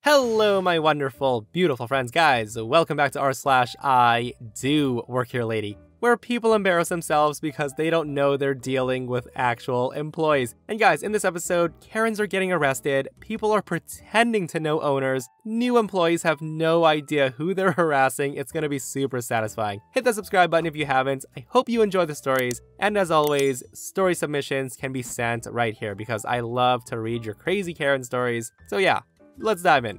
Hello, my wonderful, beautiful friends, guys. Welcome back to r/IDOWorkHereLady, where people embarrass themselves because they don't know they're dealing with actual employees. And guys, in this episode, Karens are getting arrested, people are pretending to know owners, new employees have no idea who they're harassing. It's gonna be super satisfying. Hit the subscribe button if you haven't. I hope you enjoy the stories. And as always, story submissions can be sent right here because I love to read your crazy Karen stories. So yeah. Let's dive in.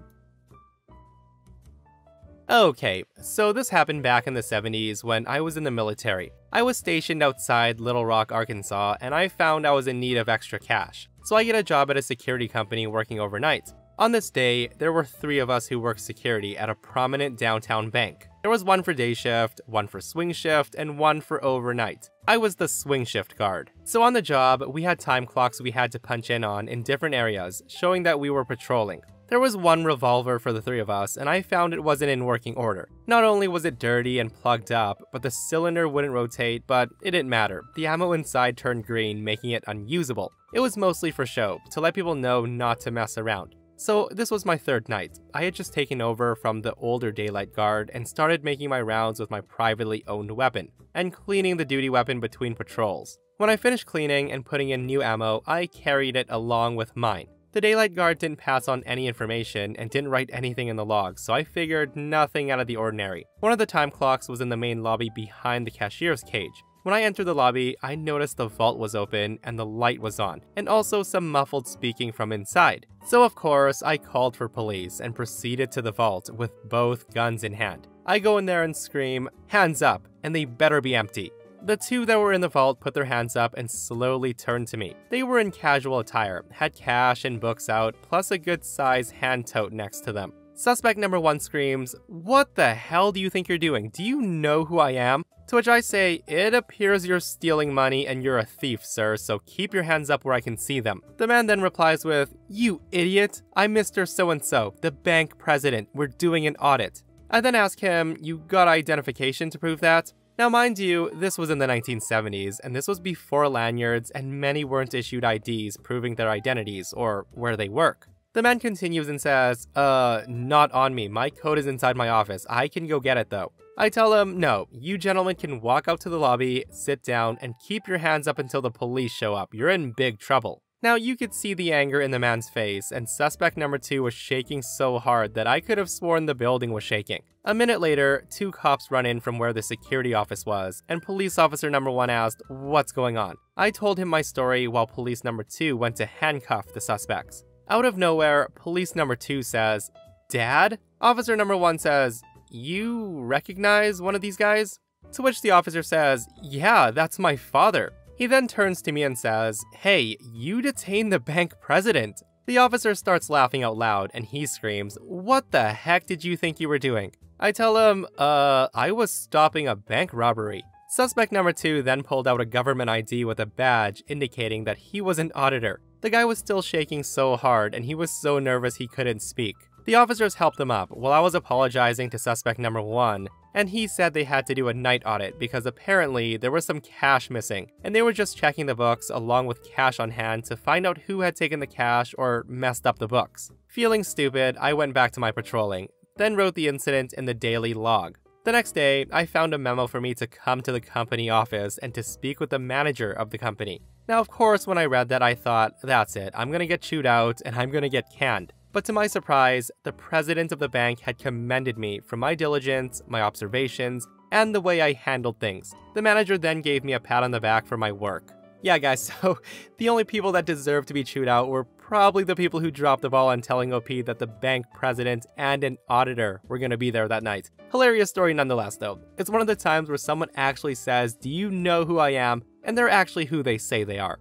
Okay, so this happened back in the 70s when I was in the military. I was stationed outside Little Rock, Arkansas, and I found I was in need of extra cash. So I get a job at a security company working overnight. On this day, there were 3 of us who worked security at a prominent downtown bank. There was one for day shift, one for swing shift, and one for overnight. I was the swing shift guard. So on the job, we had time clocks we had to punch in on in different areas, showing that we were patrolling. There was one revolver for the 3 of us, and I found it wasn't in working order. Not only was it dirty and plugged up, but the cylinder wouldn't rotate, but it didn't matter. The ammo inside turned green, making it unusable. It was mostly for show, to let people know not to mess around. So this was my 3rd night. I had just taken over from the older daylight guard and started making my rounds with my privately owned weapon, and cleaning the duty weapon between patrols. When I finished cleaning and putting in new ammo, I carried it along with mine. The daylight guard didn't pass on any information and didn't write anything in the logs, so I figured nothing out of the ordinary. One of the time clocks was in the main lobby behind the cashier's cage. When I entered the lobby, I noticed the vault was open and the light was on, and also some muffled speaking from inside. So of course, I called for police and proceeded to the vault with both guns in hand. I go in there and scream, "Hands up," and they better be empty. The 2 that were in the vault put their hands up and slowly turned to me. They were in casual attire, had cash and books out, plus a good-sized hand tote next to them. Suspect number 1 screams, "What the hell do you think you're doing? Do you know who I am?" To which I say, "It appears you're stealing money and you're a thief, sir, so keep your hands up where I can see them." The man then replies with, "You idiot, I'm Mr. So-and-so, the bank president. We're doing an audit." I then ask him, "You got identification to prove that?" Now mind you, this was in the 1970s, and this was before lanyards, and many weren't issued IDs proving their identities, or where they work. The man continues and says, not on me, my code is inside my office, I can go get it though." I tell him, "No, you gentlemen can walk out to the lobby, sit down, and keep your hands up until the police show up, you're in big trouble." Now you could see the anger in the man's face, and suspect number 2 was shaking so hard that I could have sworn the building was shaking. A minute later, 2 cops run in from where the security office was, and police officer number 1 asked, "What's going on?" I told him my story while police number 2 went to handcuff the suspects. Out of nowhere, police number 2 says, "Dad?" Officer number 1 says, "You recognize one of these guys?" To which the officer says, "Yeah, that's my father." He then turns to me and says, "Hey, you detained the bank president." The officer starts laughing out loud and he screams, "What the heck did you think you were doing?" I tell him, I was stopping a bank robbery." Suspect number 2 then pulled out a government ID with a badge indicating that he was an auditor. The guy was still shaking so hard and he was so nervous he couldn't speak. The officers helped him up while I was apologizing to suspect number 1, and he said they had to do a night audit because apparently there was some cash missing, and they were just checking the books along with cash on hand to find out who had taken the cash or messed up the books. Feeling stupid, I went back to my patrolling, then wrote the incident in the daily log. The next day, I found a memo for me to come to the company office and to speak with the manager of the company. Now of course when I read that I thought, that's it, I'm gonna get chewed out and I'm gonna get canned. But to my surprise, the president of the bank had commended me for my diligence, my observations, and the way I handled things. The manager then gave me a pat on the back for my work. Yeah guys, so the only people that deserved to be chewed out were probably the people who dropped the ball on telling OP that the bank president and an auditor were gonna be there that night. Hilarious story nonetheless though. It's one of the times where someone actually says, "Do you know who I am?" and they're actually who they say they are.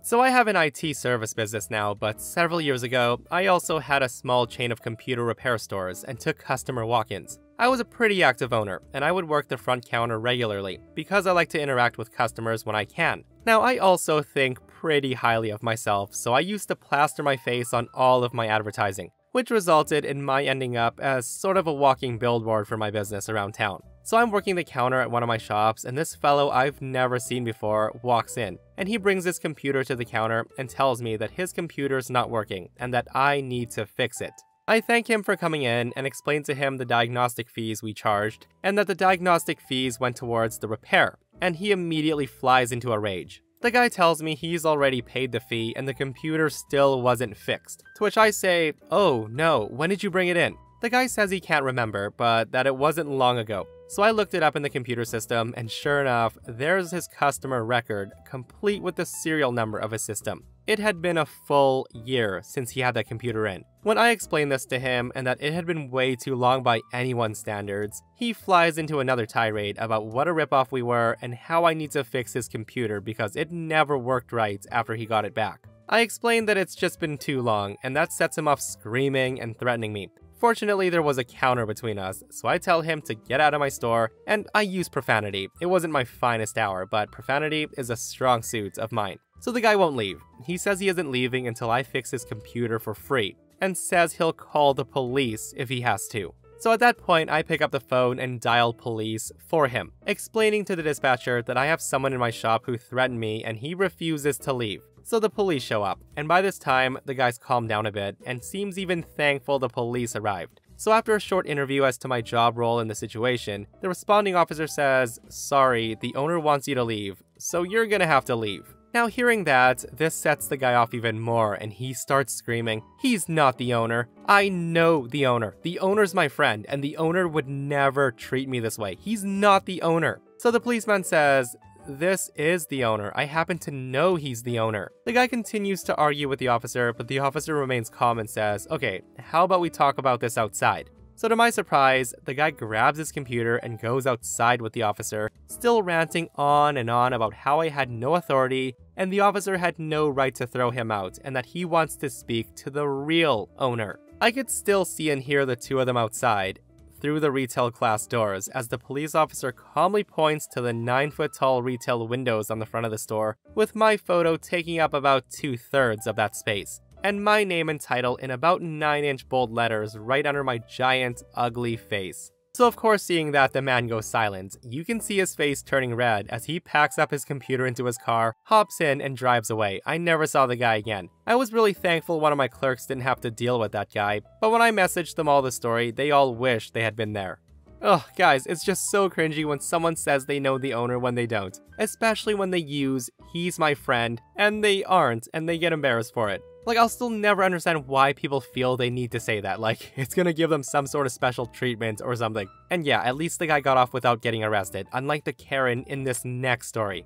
So I have an IT service business now, but several years ago, I also had a small chain of computer repair stores and took customer walk-ins. I was a pretty active owner, and I would work the front counter regularly, because I like to interact with customers when I can. Now I also think pretty highly of myself, so I used to plaster my face on all of my advertising, which resulted in my ending up as sort of a walking billboard for my business around town. So I'm working the counter at one of my shops, and this fellow I've never seen before walks in, and he brings his computer to the counter and tells me that his computer's not working and that I need to fix it. I thank him for coming in and explain to him the diagnostic fees we charged, and that the diagnostic fees went towards the repair, and he immediately flies into a rage. The guy tells me he's already paid the fee and the computer still wasn't fixed, to which I say, "Oh no, when did you bring it in?" The guy says he can't remember, but that it wasn't long ago. So I looked it up in the computer system, and sure enough, there's his customer record, complete with the serial number of his system. It had been a full year since he had that computer in. When I explained this to him and that it had been way too long by anyone's standards, he flies into another tirade about what a ripoff we were and how I need to fix his computer because it never worked right after he got it back. I explained that it's just been too long, and that sets him off screaming and threatening me. Fortunately, there was a counter between us, so I tell him to get out of my store, and I use profanity. It wasn't my finest hour, but profanity is a strong suit of mine. So the guy won't leave. He says he isn't leaving until I fix his computer for free, and says he'll call the police if he has to. So at that point, I pick up the phone and dial police for him, explaining to the dispatcher that I have someone in my shop who threatened me and he refuses to leave. So the police show up, and by this time, the guy's calmed down a bit and seems even thankful the police arrived. So after a short interview as to my job role in the situation, the responding officer says, "Sorry, the owner wants you to leave, so you're gonna have to leave." Now hearing that, this sets the guy off even more and he starts screaming, "He's not the owner. I know the owner. The owner's my friend and the owner would never treat me this way. He's not the owner." So the policeman says, "This is the owner. I happen to know he's the owner." The guy continues to argue with the officer, but the officer remains calm and says, "Okay, how about we talk about this outside?" So to my surprise, the guy grabs his computer and goes outside with the officer, still ranting on and on about how I had no authority and the officer had no right to throw him out and that he wants to speak to the real owner. I could still see and hear the two of them outside through the retail class doors as the police officer calmly points to the 9-foot-tall retail windows on the front of the store, with my photo taking up about 2/3 of that space, and my name and title in about 9-inch bold letters right under my giant, ugly face. So of course, seeing that, the man goes silent. You can see his face turning red as he packs up his computer into his car, hops in, and drives away. I never saw the guy again. I was really thankful one of my clerks didn't have to deal with that guy, but when I messaged them all the story, they all wished they had been there. Ugh, guys, it's just so cringy when someone says they know the owner when they don't. Especially when they use, "he's my friend," and they aren't, and they get embarrassed for it. Like, I'll still never understand why people feel they need to say that, like, it's gonna give them some sort of special treatment or something. And yeah, at least the guy got off without getting arrested, unlike the Karen in this next story.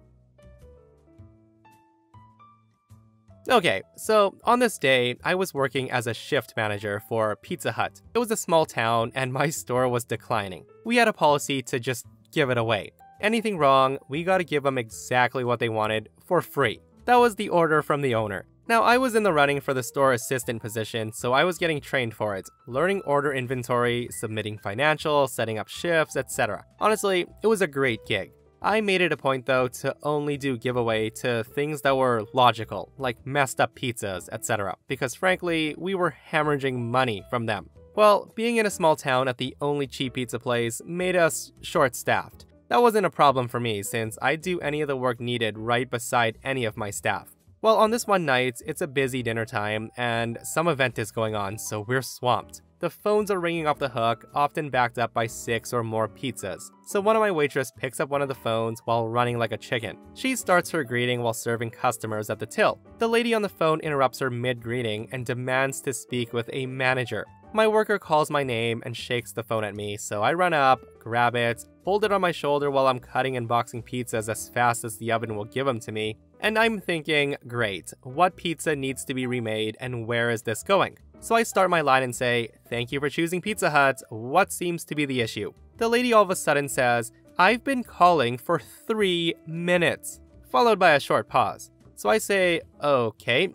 Okay, so on this day, I was working as a shift manager for Pizza Hut. It was a small town and my store was declining. We had a policy to just give it away. Anything wrong, we gotta give them exactly what they wanted for free. That was the order from the owner. Now, I was in the running for the store assistant position, so I was getting trained for it, learning order inventory, submitting financials, setting up shifts, etc. Honestly, it was a great gig. I made it a point though to only do giveaway to things that were logical, like messed up pizzas, etc. Because frankly, we were hemorrhaging money from them. Well, being in a small town at the only cheap pizza place made us short-staffed. That wasn't a problem for me since I'd do any of the work needed right beside any of my staff. Well, on this one night, it's a busy dinner time and some event is going on, so we're swamped. The phones are ringing off the hook, often backed up by 6 or more pizzas. So one of my waitress picks up one of the phones while running like a chicken. She starts her greeting while serving customers at the till. The lady on the phone interrupts her mid-greeting and demands to speak with a manager. My worker calls my name and shakes the phone at me, so I run up, grab it, hold it on my shoulder while I'm cutting and boxing pizzas as fast as the oven will give them to me. And I'm thinking, great, what pizza needs to be remade and where is this going? So I start my line and say, "Thank you for choosing Pizza Hut. What seems to be the issue?" The lady all of a sudden says, "I've been calling for 3 minutes," followed by a short pause. So I say, "Okay,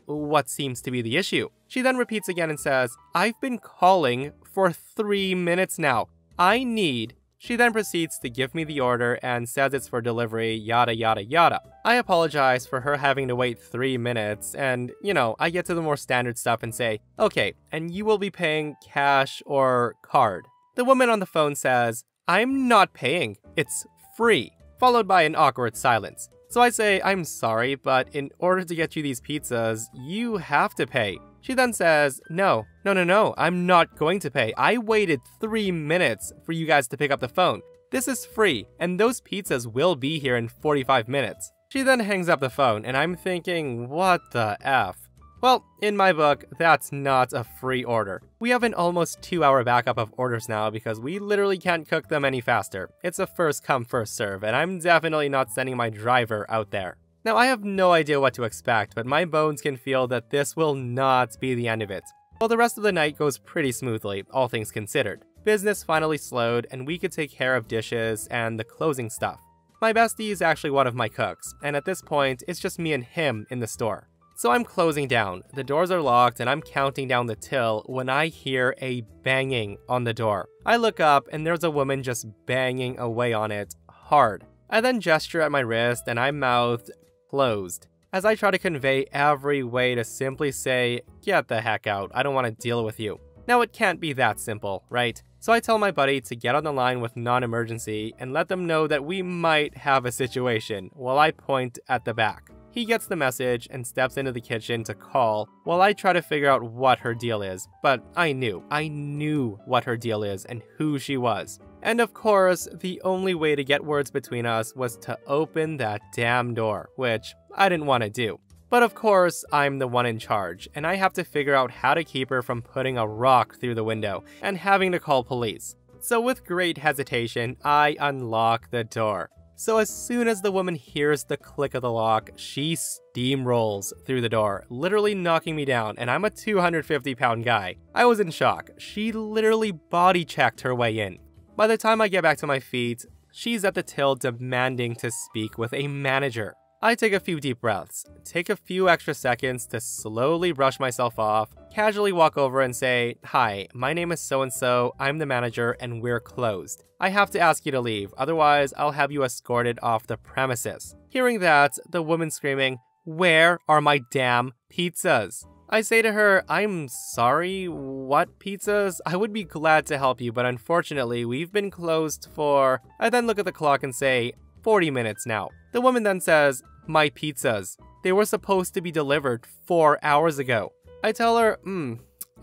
what seems to be the issue?" She then repeats again and says, "I've been calling for 3 minutes now. I need..." She then proceeds to give me the order and says it's for delivery, yada yada yada. I apologize for her having to wait 3 minutes and, I get to the more standard stuff and say, "Okay, and you will be paying cash or card?" The woman on the phone says, "I'm not paying. It's free," followed by an awkward silence. So I say, "I'm sorry, but in order to get you these pizzas, you have to pay." She then says, No, I'm not going to pay. I waited 3 minutes for you guys to pick up the phone. This is free, and those pizzas will be here in 45 minutes. She then hangs up the phone, and I'm thinking, what the F? Well, in my book, that's not a free order. We have an almost 2-hour backup of orders now because we literally can't cook them any faster. It's a first come, first serve, and I'm definitely not sending my driver out there. Now, I have no idea what to expect, but my bones can feel that this will not be the end of it. Well, the rest of the night goes pretty smoothly, all things considered. Business finally slowed, and we could take care of dishes and the closing stuff. My bestie is actually one of my cooks, and at this point, it's just me and him in the store. So I'm closing down, the doors are locked, and I'm counting down the till when I hear a banging on the door. I look up, and there's a woman just banging away on it, hard. I then gesture at my wrist, and I mouthed, "Closed," as I try to convey every way to simply say, "Get the heck out, I don't want to deal with you." Now it can't be that simple, right? So I tell my buddy to get on the line with non-emergency and let them know that we might have a situation while I point at the back. He gets the message and steps into the kitchen to call while I try to figure out what her deal is. But I knew what her deal is and who she was. And of course, the only way to get words between us was to open that damn door, which I didn't want to do. But of course, I'm the one in charge, and I have to figure out how to keep her from putting a rock through the window and having to call police. So with great hesitation, I unlock the door. So as soon as the woman hears the click of the lock, she steamrolls through the door, literally knocking me down, and I'm a 250-pound guy. I was in shock. She literally body checked her way in. By the time I get back to my feet, she's at the till demanding to speak with a manager. I take a few deep breaths, take a few extra seconds to slowly brush myself off, casually walk over and say, "Hi, my name is so-and-so, I'm the manager, and we're closed. I have to ask you to leave, otherwise I'll have you escorted off the premises." Hearing that, the woman screaming, "Where are my damn pizzas?" I say to her, "I'm sorry, what pizzas? I would be glad to help you, but unfortunately, we've been closed for..." I then look at the clock and say, 40 minutes now. The woman then says, "My pizzas. They were supposed to be delivered 4 hours ago." I tell her,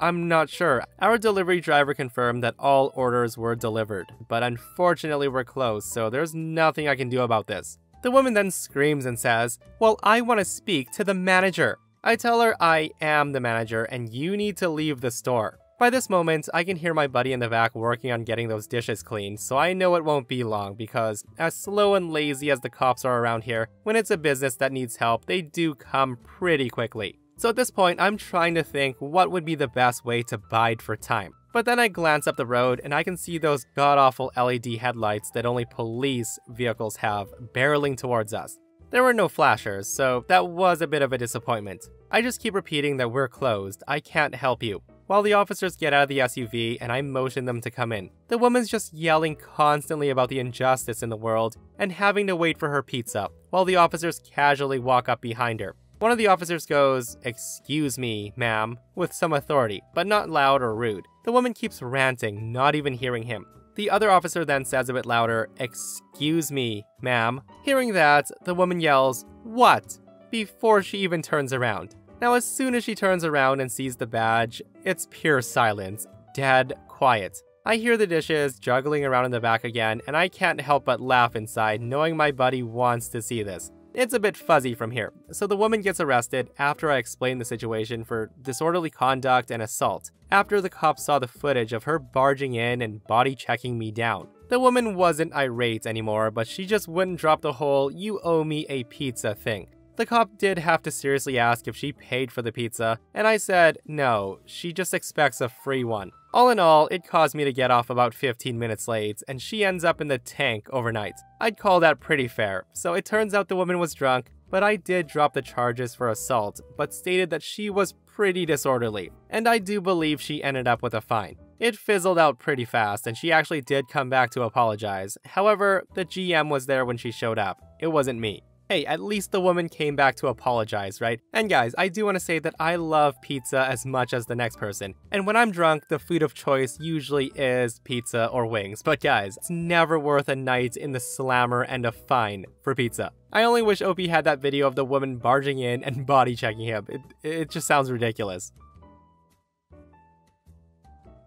I'm not sure. Our delivery driver confirmed that all orders were delivered, but unfortunately we're closed, so there's nothing I can do about this. The woman then screams and says, "Well, I want to speak to the manager." I tell her I am the manager and you need to leave the store. By this moment, I can hear my buddy in the back working on getting those dishes cleaned, so I know it won't be long because, as slow and lazy as the cops are around here, when it's a business that needs help, they do come pretty quickly. So at this point, I'm trying to think what would be the best way to bide for time. But then I glance up the road and I can see those god-awful LED headlights that only police vehicles have barreling towards us. There were no flashers, so that was a bit of a disappointment. I just keep repeating that we're closed, I can't help you, while the officers get out of the SUV and I motion them to come in. The woman's just yelling constantly about the injustice in the world and having to wait for her pizza, while the officers casually walk up behind her. One of the officers goes, "Excuse me, ma'am," with some authority, but not loud or rude. The woman keeps ranting, not even hearing him. The other officer then says a bit louder, "Excuse me, ma'am." Hearing that, the woman yells, "What?" before she even turns around. Now, as soon as she turns around and sees the badge, it's pure silence, dead quiet. I hear the dishes juggling around in the back again, and I can't help but laugh inside, knowing my buddy wants to see this. It's a bit fuzzy from here, so the woman gets arrested after I explain the situation for disorderly conduct and assault, after the cops saw the footage of her barging in and body checking me down. The woman wasn't irate anymore, but she just wouldn't drop the whole "you owe me a pizza" thing. The cop did have to seriously ask if she paid for the pizza, and I said no, she just expects a free one. All in all, it caused me to get off about 15 minutes late, and she ends up in the tank overnight. I'd call that pretty fair, so it turns out the woman was drunk, but I did drop the charges for assault, but stated that she was pretty disorderly, and I do believe she ended up with a fine. It fizzled out pretty fast, and she actually did come back to apologize. However, the GM was there when she showed up. It wasn't me. Hey, at least the woman came back to apologize, right? And guys, I do want to say that I love pizza as much as the next person. And when I'm drunk, the food of choice usually is pizza or wings. But guys, it's never worth a night in the slammer and a fine for pizza. I only wish OP had that video of the woman barging in and body checking him. It just sounds ridiculous.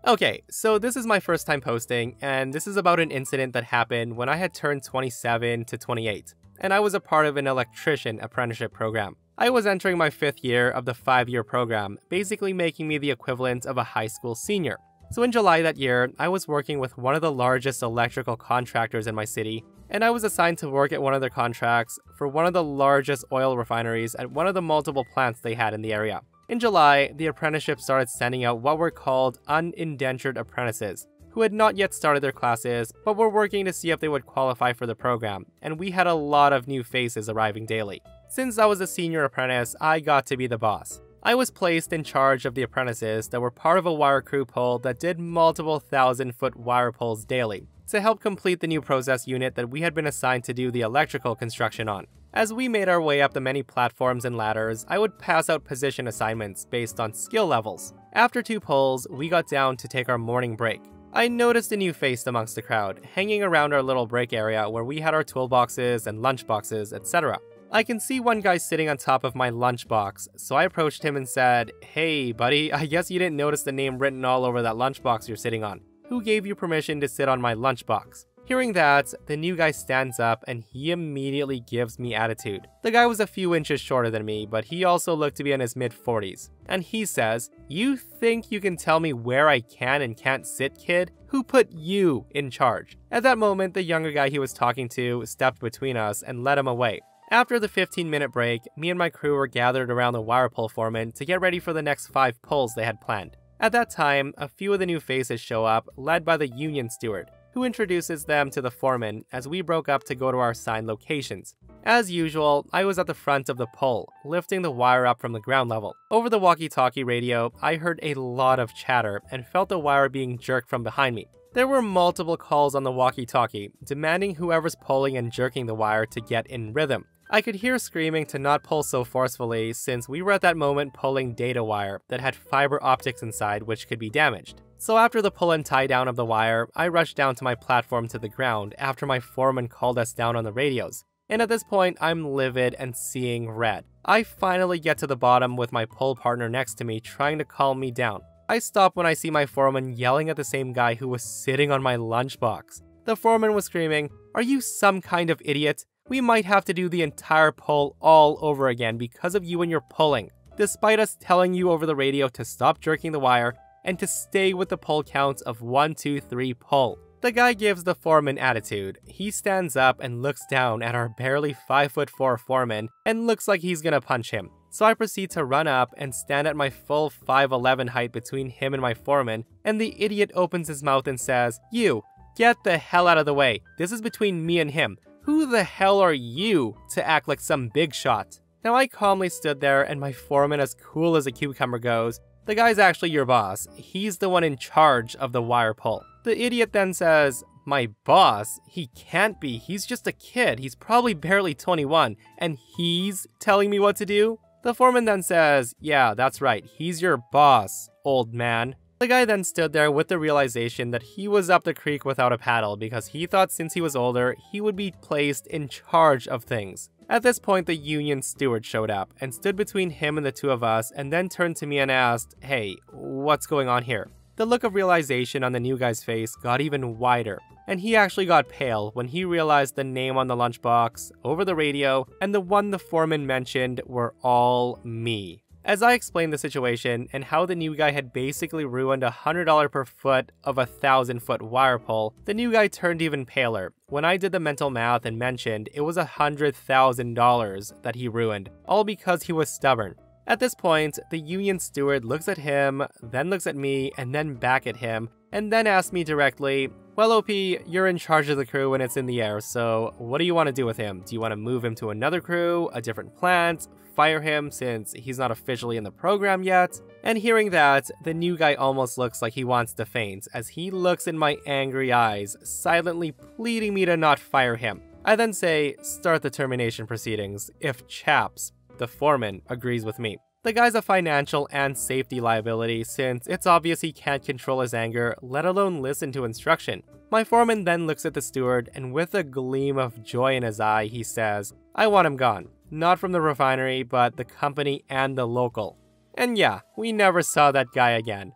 Okay, so this is my first time posting, and this is about an incident that happened when I had turned 27 to 28. And I was a part of an electrician apprenticeship program. I was entering my 5th year of the 5-year program, basically making me the equivalent of a high school senior. So in July that year, I was working with one of the largest electrical contractors in my city, and I was assigned to work at one of their contracts for one of the largest oil refineries at one of the multiple plants they had in the area. In July, the apprenticeship started sending out what were called unindentured apprentices, who had not yet started their classes, but were working to see if they would qualify for the program, and we had a lot of new faces arriving daily. Since I was a senior apprentice, I got to be the boss. I was placed in charge of the apprentices that were part of a wire crew pull that did multiple 1,000-foot wire pulls daily, to help complete the new process unit that we had been assigned to do the electrical construction on. As we made our way up the many platforms and ladders, I would pass out position assignments based on skill levels. After 2 pulls, we got down to take our morning break. I noticed a new face amongst the crowd, hanging around our little break area where we had our toolboxes and lunchboxes, etc. I can see one guy sitting on top of my lunchbox, so I approached him and said, "Hey buddy, I guess you didn't notice the name written all over that lunchbox you're sitting on. Who gave you permission to sit on my lunchbox?" Hearing that, the new guy stands up and he immediately gives me attitude. The guy was a few inches shorter than me, but he also looked to be in his mid-40s. And he says, "You think you can tell me where I can and can't sit, kid? Who put you in charge?" At that moment, the younger guy he was talking to stepped between us and led him away. After the 15-minute break, me and my crew were gathered around the wire pull foreman to get ready for the next 5 pulls they had planned. At that time, a few of the new faces show up, led by the union steward, who introduces them to the foreman as we broke up to go to our assigned locations. As usual, I was at the front of the pull, lifting the wire up from the ground level. Over the walkie-talkie radio, I heard a lot of chatter and felt the wire being jerked from behind me. There were multiple calls on the walkie-talkie, demanding whoever's pulling and jerking the wire to get in rhythm. I could hear screaming to not pull so forcefully since we were at that moment pulling data wire that had fiber optics inside which could be damaged. So after the pull and tie down of the wire, I rushed down to my platform to the ground after my foreman called us down on the radios. And at this point, I'm livid and seeing red. I finally get to the bottom with my pull partner next to me trying to calm me down. I stop when I see my foreman yelling at the same guy who was sitting on my lunchbox. The foreman was screaming, "Are you some kind of idiot? We might have to do the entire pull all over again because of you and your pulling, despite us telling you over the radio to stop jerking the wire and to stay with the pull counts of 1, 2, 3 pull." The guy gives the foreman attitude. He stands up and looks down at our barely 5'4" foreman and looks like he's gonna punch him. So I proceed to run up and stand at my full 5'11" height between him and my foreman, and the idiot opens his mouth and says, "You, get the hell out of the way. This is between me and him. Who the hell are you to act like some big shot?" Now I calmly stood there and my foreman, as cool as a cucumber, goes, "The guy's actually your boss. He's the one in charge of the wire pull." The idiot then says, "My boss? He can't be. He's just a kid. He's probably barely 21, and he's telling me what to do?" The foreman then says, "Yeah, that's right. He's your boss, old man." The guy then stood there with the realization that he was up the creek without a paddle because he thought since he was older, he would be placed in charge of things. At this point, the union steward showed up and stood between him and the two of us and then turned to me and asked, "Hey, what's going on here?" The look of realization on the new guy's face got even wider, and he actually got pale when he realized the name on the lunchbox, over the radio, and the one the foreman mentioned were all me. As I explained the situation and how the new guy had basically ruined $100 per foot of a 1,000-foot wire pull, the new guy turned even paler when I did the mental math and mentioned it was $100,000 that he ruined, all because he was stubborn. At this point, the union steward looks at him, then looks at me, and then back at him, and then asks me directly, "Well, OP, you're in charge of the crew when it's in the air, so what do you want to do with him? Do you want to move him to another crew, a different plant, fire him since he's not officially in the program yet?" And hearing that, the new guy almost looks like he wants to faint as he looks in my angry eyes, silently pleading me to not fire him. I then say, start the termination proceedings, if Chaps, the foreman, agrees with me. The guy's a financial and safety liability since it's obvious he can't control his anger, let alone listen to instruction. My foreman then looks at the steward and with a gleam of joy in his eye, he says, I want him gone. Not from the refinery, but the company and the local. And yeah, we never saw that guy again.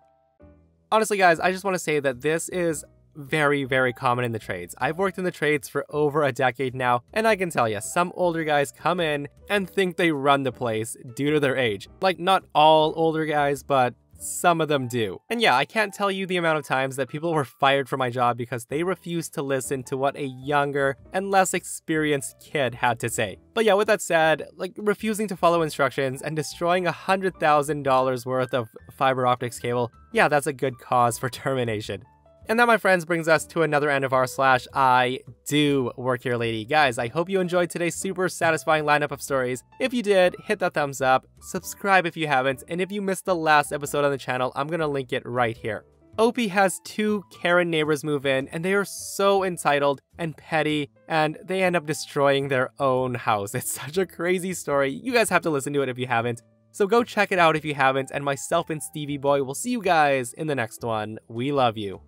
Honestly guys, I just want to say that this is very, very common in the trades. I've worked in the trades for over a decade now, and I can tell you, some older guys come in and think they run the place due to their age. Like, not all older guys, but some of them do. And yeah, I can't tell you the amount of times that people were fired from my job because they refused to listen to what a younger and less experienced kid had to say. But yeah, with that said, like refusing to follow instructions and destroying $100,000 worth of fiber optics cable, yeah, that's a good cause for termination. And that, my friends, brings us to another end of our /IDOWorkHereLady. Guys, I hope you enjoyed today's super satisfying lineup of stories. If you did, hit that thumbs up, subscribe if you haven't, and if you missed the last episode on the channel, I'm gonna link it right here. Opie has 2 Karen neighbors move in, and they are so entitled and petty, and they end up destroying their own house. It's such a crazy story. You guys have to listen to it if you haven't. So go check it out if you haven't, and myself and Stevie Boy will see you guys in the next one. We love you.